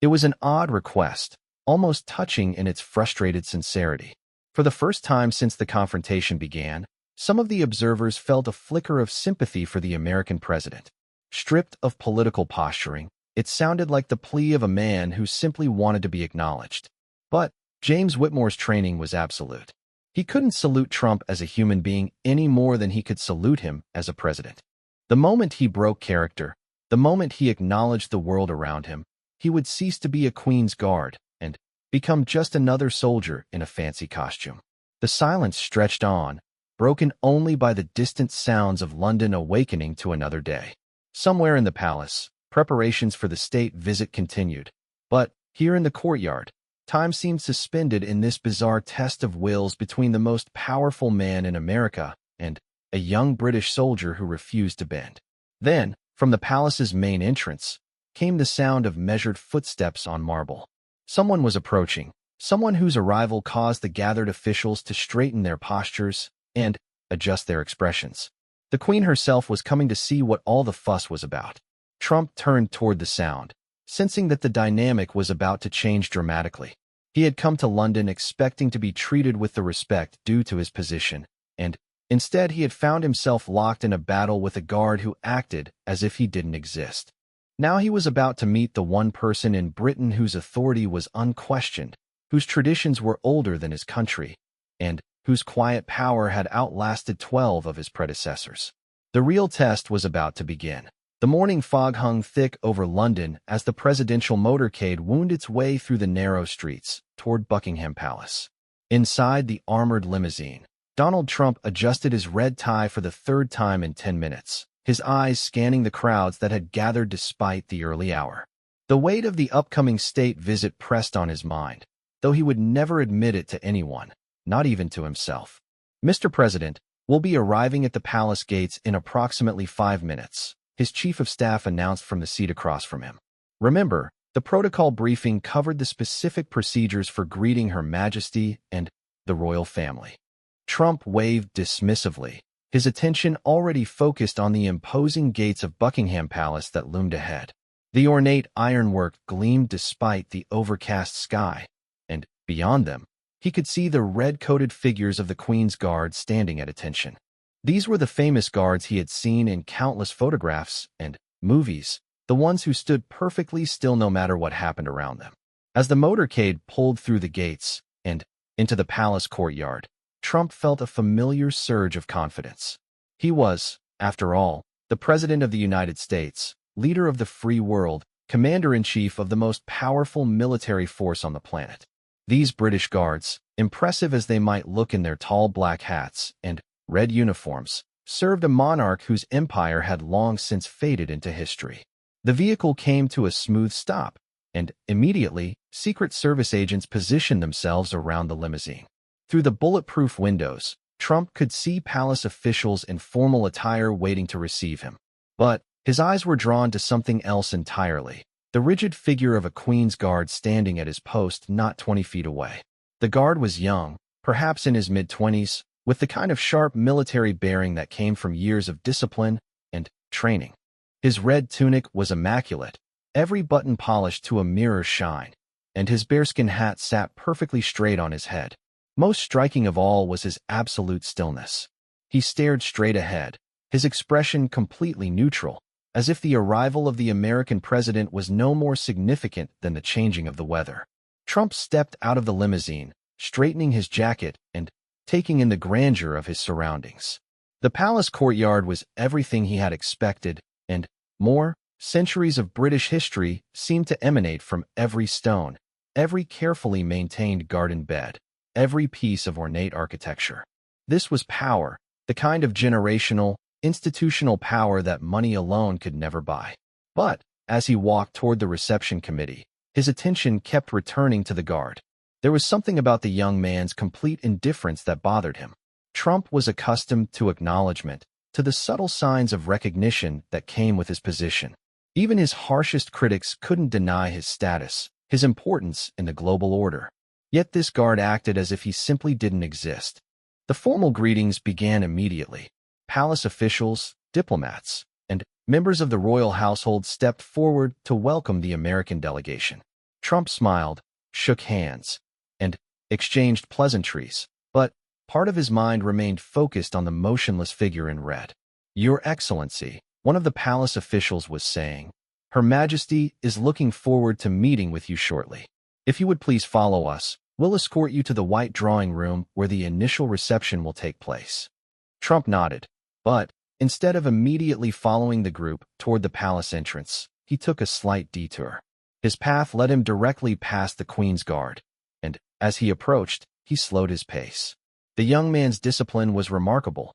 It was an odd request, almost touching in its frustrated sincerity. For the first time since the confrontation began, some of the observers felt a flicker of sympathy for the American president. Stripped of political posturing, it sounded like the plea of a man who simply wanted to be acknowledged. But James Whitmore's training was absolute. He couldn't salute Trump as a human being any more than he could salute him as a president. The moment he broke character, the moment he acknowledged the world around him, he would cease to be a Queen's Guard and become just another soldier in a fancy costume. The silence stretched on, broken only by the distant sounds of London awakening to another day. Somewhere in the palace, preparations for the state visit continued. But here in the courtyard, time seemed suspended in this bizarre test of wills between the most powerful man in America and a young British soldier who refused to bend. Then, from the palace's main entrance, came the sound of measured footsteps on marble. Someone was approaching, someone whose arrival caused the gathered officials to straighten their postures and adjust their expressions. The Queen herself was coming to see what all the fuss was about. Trump turned toward the sound, sensing that the dynamic was about to change dramatically. He had come to London expecting to be treated with the respect due to his position, and instead he had found himself locked in a battle with a guard who acted as if he didn't exist. Now he was about to meet the one person in Britain whose authority was unquestioned, whose traditions were older than his country, and whose quiet power had outlasted 12 of his predecessors. The real test was about to begin. The morning fog hung thick over London as the presidential motorcade wound its way through the narrow streets toward Buckingham Palace. Inside the armored limousine, Donald Trump adjusted his red tie for the 3rd time in 10 minutes, his eyes scanning the crowds that had gathered despite the early hour. The weight of the upcoming state visit pressed on his mind, though he would never admit it to anyone, not even to himself. "Mr. President, we'll be arriving at the palace gates in approximately 5 minutes, his chief of staff announced from the seat across from him. Remember, the protocol briefing covered the specific procedures for greeting Her Majesty and the royal family. Trump waved dismissively, his attention already focused on the imposing gates of Buckingham Palace that loomed ahead. The ornate ironwork gleamed despite the overcast sky, and, beyond them, he could see the red-coated figures of the Queen's Guard standing at attention. These were the famous guards he had seen in countless photographs and movies, the ones who stood perfectly still no matter what happened around them. As the motorcade pulled through the gates and into the palace courtyard, Trump felt a familiar surge of confidence. He was, after all, the President of the United States, leader of the free world, commander-in-chief of the most powerful military force on the planet. These British guards, impressive as they might look in their tall black hats and red uniforms, served a monarch whose empire had long since faded into history. The vehicle came to a smooth stop, and immediately, Secret Service agents positioned themselves around the limousine. Through the bulletproof windows, Trump could see palace officials in formal attire waiting to receive him. But his eyes were drawn to something else entirely, the rigid figure of a Queen's Guard standing at his post not 20 feet away. The guard was young, perhaps in his mid-20s, with the kind of sharp military bearing that came from years of discipline and training. His red tunic was immaculate, every button polished to a mirror's shine, and his bearskin hat sat perfectly straight on his head. Most striking of all was his absolute stillness. He stared straight ahead, his expression completely neutral, as if the arrival of the American president was no more significant than the changing of the weather. Trump stepped out of the limousine, straightening his jacket and taking in the grandeur of his surroundings. The palace courtyard was everything he had expected, and more. Centuries of British history seemed to emanate from every stone, every carefully maintained garden bed, every piece of ornate architecture. This was power, the kind of generational, institutional power that money alone could never buy. But, as he walked toward the reception committee, his attention kept returning to the guard. There was something about the young man's complete indifference that bothered him. Trump was accustomed to acknowledgement, to the subtle signs of recognition that came with his position. Even his harshest critics couldn't deny his status, his importance in the global order. Yet this guard acted as if he simply didn't exist. The formal greetings began immediately. Palace officials, diplomats, and members of the royal household stepped forward to welcome the American delegation. Trump smiled, shook hands, and exchanged pleasantries, but part of his mind remained focused on the motionless figure in red. "Your Excellency," one of the palace officials was saying, "Her Majesty is looking forward to meeting with you shortly. If you would please follow us, we'll escort you to the white drawing room where the initial reception will take place." Trump nodded, but instead of immediately following the group toward the palace entrance, he took a slight detour. His path led him directly past the Queen's Guard, and as he approached, he slowed his pace. The young man's discipline was remarkable.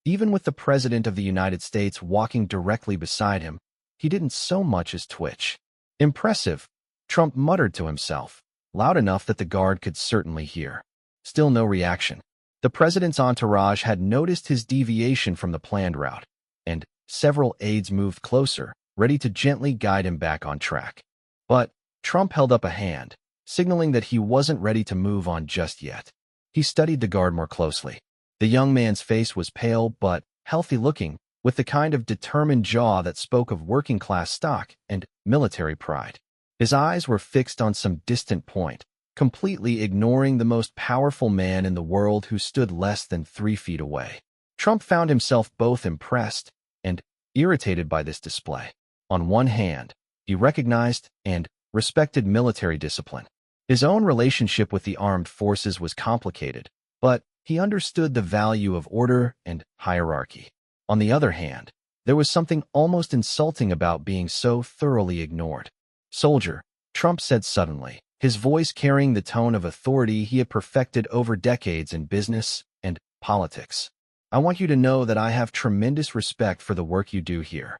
Even with the President of the United States walking directly beside him, he didn't so much as twitch. "Impressive," Trump muttered to himself, loud enough that the guard could certainly hear. Still no reaction. The president's entourage had noticed his deviation from the planned route, and several aides moved closer, ready to gently guide him back on track. But Trump held up a hand, signaling that he wasn't ready to move on just yet. He studied the guard more closely. The young man's face was pale but healthy-looking, with the kind of determined jaw that spoke of working-class stock and military pride. His eyes were fixed on some distant point, completely ignoring the most powerful man in the world who stood less than 3 feet away. Trump found himself both impressed and irritated by this display. On one hand, he recognized and respected military discipline. His own relationship with the armed forces was complicated, but he understood the value of order and hierarchy. On the other hand, there was something almost insulting about being so thoroughly ignored. "Soldier," Trump said suddenly, his voice carrying the tone of authority he had perfected over decades in business and politics. "I want you to know that I have tremendous respect for the work you do here."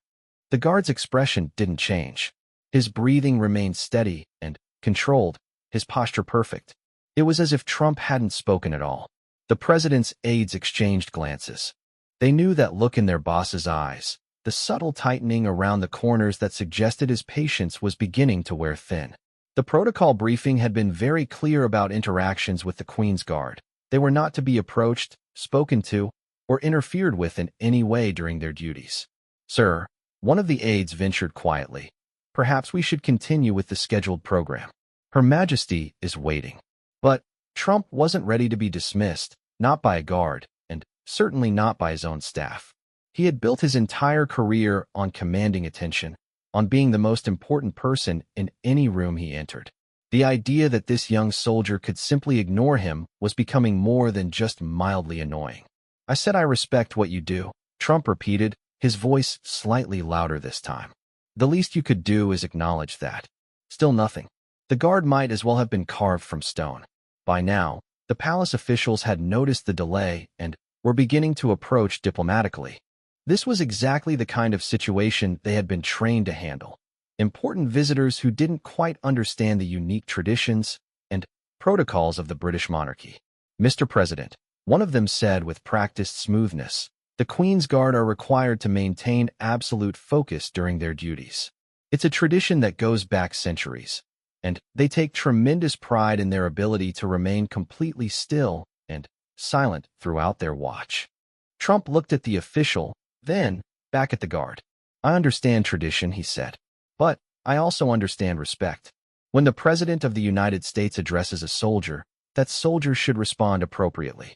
The guard's expression didn't change. His breathing remained steady and controlled, his posture perfect. It was as if Trump hadn't spoken at all. The president's aides exchanged glances. They knew that look in their boss's eyes, the subtle tightening around the corners that suggested his patience was beginning to wear thin. The protocol briefing had been very clear about interactions with the Queen's Guard. They were not to be approached, spoken to, or interfered with in any way during their duties. "Sir," one of the aides ventured quietly, "perhaps we should continue with the scheduled program. Her Majesty is waiting." But Trump wasn't ready to be dismissed, not by a guard, and certainly not by his own staff. He had built his entire career on commanding attention, on being the most important person in any room he entered. The idea that this young soldier could simply ignore him was becoming more than just mildly annoying. "I said I respect what you do," Trump repeated, his voice slightly louder this time. "The least you could do is acknowledge that." Still nothing. The guard might as well have been carved from stone. By now, the palace officials had noticed the delay and were beginning to approach diplomatically. This was exactly the kind of situation they had been trained to handle. Important visitors who didn't quite understand the unique traditions and protocols of the British monarchy. "Mr. President," one of them said with practiced smoothness, "the Queen's Guard are required to maintain absolute focus during their duties. It's a tradition that goes back centuries, and they take tremendous pride in their ability to remain completely still and silent throughout their watch." Trump looked at the official, then back at the guard. "I understand tradition," he said, "but I also understand respect. When the President of the United States addresses a soldier, that soldier should respond appropriately."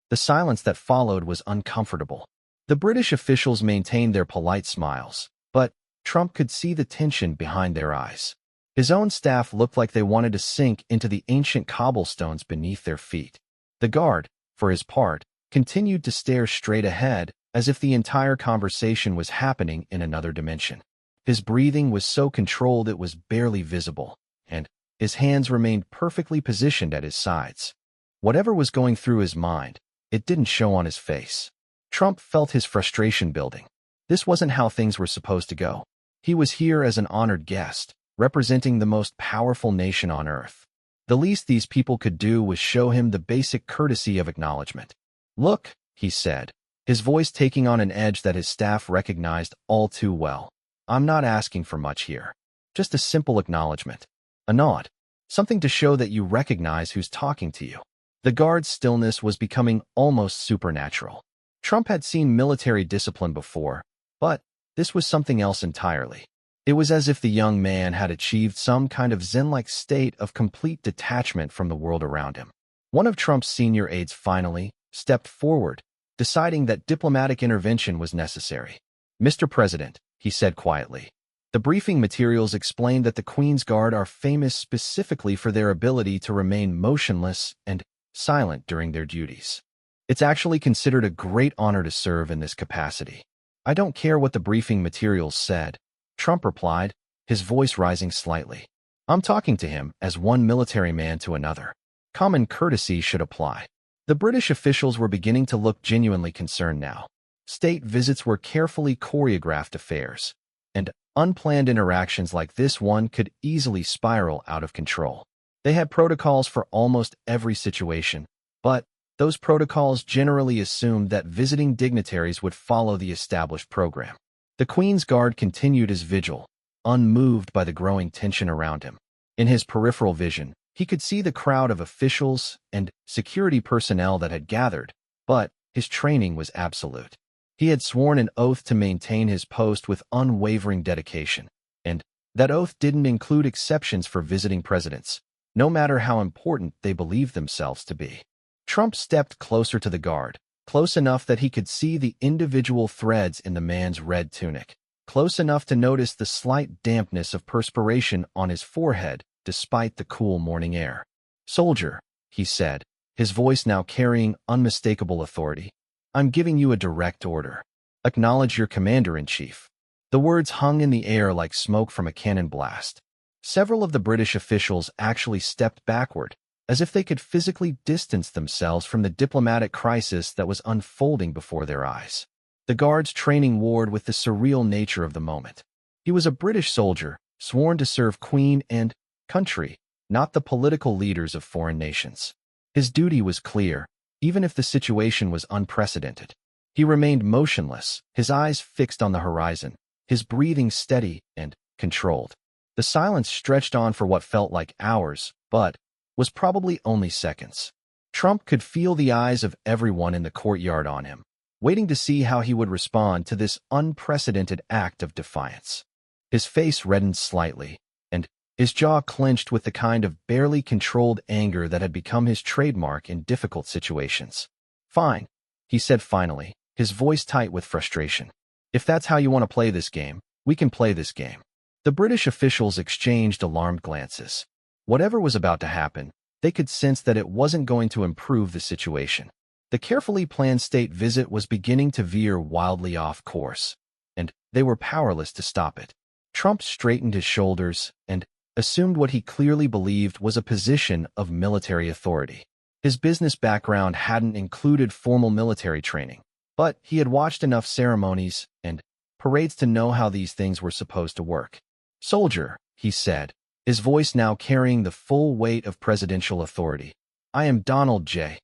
The silence that followed was uncomfortable. The British officials maintained their polite smiles, but Trump could see the tension behind their eyes. His own staff looked like they wanted to sink into the ancient cobblestones beneath their feet. The guard, for his part, continued to stare straight ahead, as if the entire conversation was happening in another dimension. His breathing was so controlled it was barely visible, and his hands remained perfectly positioned at his sides. Whatever was going through his mind, it didn't show on his face. Trump felt his frustration building. This wasn't how things were supposed to go. He was here as an honored guest, representing the most powerful nation on earth. The least these people could do was show him the basic courtesy of acknowledgement. "Look," he said, his voice taking on an edge that his staff recognized all too well. "I'm not asking for much here. Just a simple acknowledgement. A nod. Something to show that you recognize who's talking to you." The guard's stillness was becoming almost supernatural. Trump had seen military discipline before, but this was something else entirely. It was as if the young man had achieved some kind of zen-like state of complete detachment from the world around him. One of Trump's senior aides finally stepped forward, deciding that diplomatic intervention was necessary. "Mr. President," he said quietly, "the briefing materials explain that the Queen's Guard are famous specifically for their ability to remain motionless and silent during their duties. It's actually considered a great honor to serve in this capacity." "I don't care what the briefing materials said," Trump replied, his voice rising slightly. "I'm talking to him as one military man to another. Common courtesy should apply." The British officials were beginning to look genuinely concerned now. State visits were carefully choreographed affairs, and unplanned interactions like this one could easily spiral out of control. They had protocols for almost every situation, but those protocols generally assumed that visiting dignitaries would follow the established program. The Queen's Guard continued his vigil, unmoved by the growing tension around him. In his peripheral vision, he could see the crowd of officials and security personnel that had gathered, but his training was absolute. He had sworn an oath to maintain his post with unwavering dedication, and that oath didn't include exceptions for visiting presidents, no matter how important they believed themselves to be. Trump stepped closer to the guard, close enough that he could see the individual threads in the man's red tunic, close enough to notice the slight dampness of perspiration on his forehead despite the cool morning air. "Soldier," he said, his voice now carrying unmistakable authority, "I'm giving you a direct order. Acknowledge your commander-in-chief." The words hung in the air like smoke from a cannon blast. Several of the British officials actually stepped backward, as if they could physically distance themselves from the diplomatic crisis that was unfolding before their eyes. The guard's training warred with the surreal nature of the moment. He was a British soldier, sworn to serve Queen and country, not the political leaders of foreign nations. His duty was clear, even if the situation was unprecedented. He remained motionless, his eyes fixed on the horizon, his breathing steady and controlled. The silence stretched on for what felt like hours, but was probably only seconds. Trump could feel the eyes of everyone in the courtyard on him, waiting to see how he would respond to this unprecedented act of defiance. His face reddened slightly, and his jaw clenched with the kind of barely controlled anger that had become his trademark in difficult situations. "Fine," he said finally, his voice tight with frustration. "If that's how you want to play this game, we can play this game." The British officials exchanged alarmed glances. Whatever was about to happen, they could sense that it wasn't going to improve the situation. The carefully planned state visit was beginning to veer wildly off course, and they were powerless to stop it. Trump straightened his shoulders and assumed what he clearly believed was a position of military authority. His business background hadn't included formal military training, but he had watched enough ceremonies and parades to know how these things were supposed to work. "Soldier," he said, his voice now carrying the full weight of presidential authority. "I am Donald J.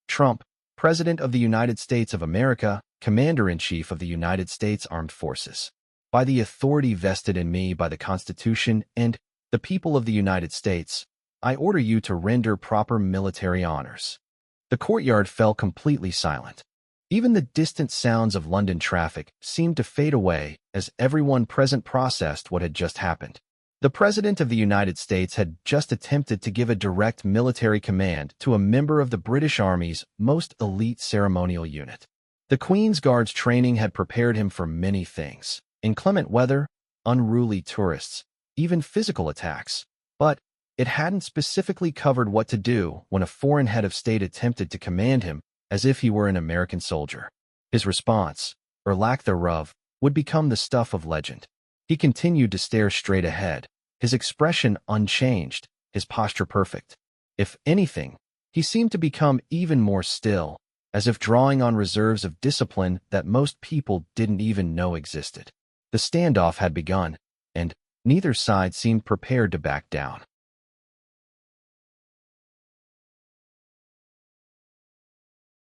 Trump, President of the United States of America, Commander-in-Chief of the United States Armed Forces. By the authority vested in me by the Constitution and the people of the United States, I order you to render proper military honors." The courtyard fell completely silent. Even the distant sounds of London traffic seemed to fade away as everyone present processed what had just happened. The President of the United States had just attempted to give a direct military command to a member of the British Army's most elite ceremonial unit. The Queen's Guard's training had prepared him for many things: inclement weather, unruly tourists, even physical attacks. But it hadn't specifically covered what to do when a foreign head of state attempted to command him as if he were an American soldier. His response, or lack thereof, would become the stuff of legend. He continued to stare straight ahead, his expression unchanged, his posture perfect. If anything, he seemed to become even more still, as if drawing on reserves of discipline that most people didn't even know existed. The standoff had begun, and neither side seemed prepared to back down.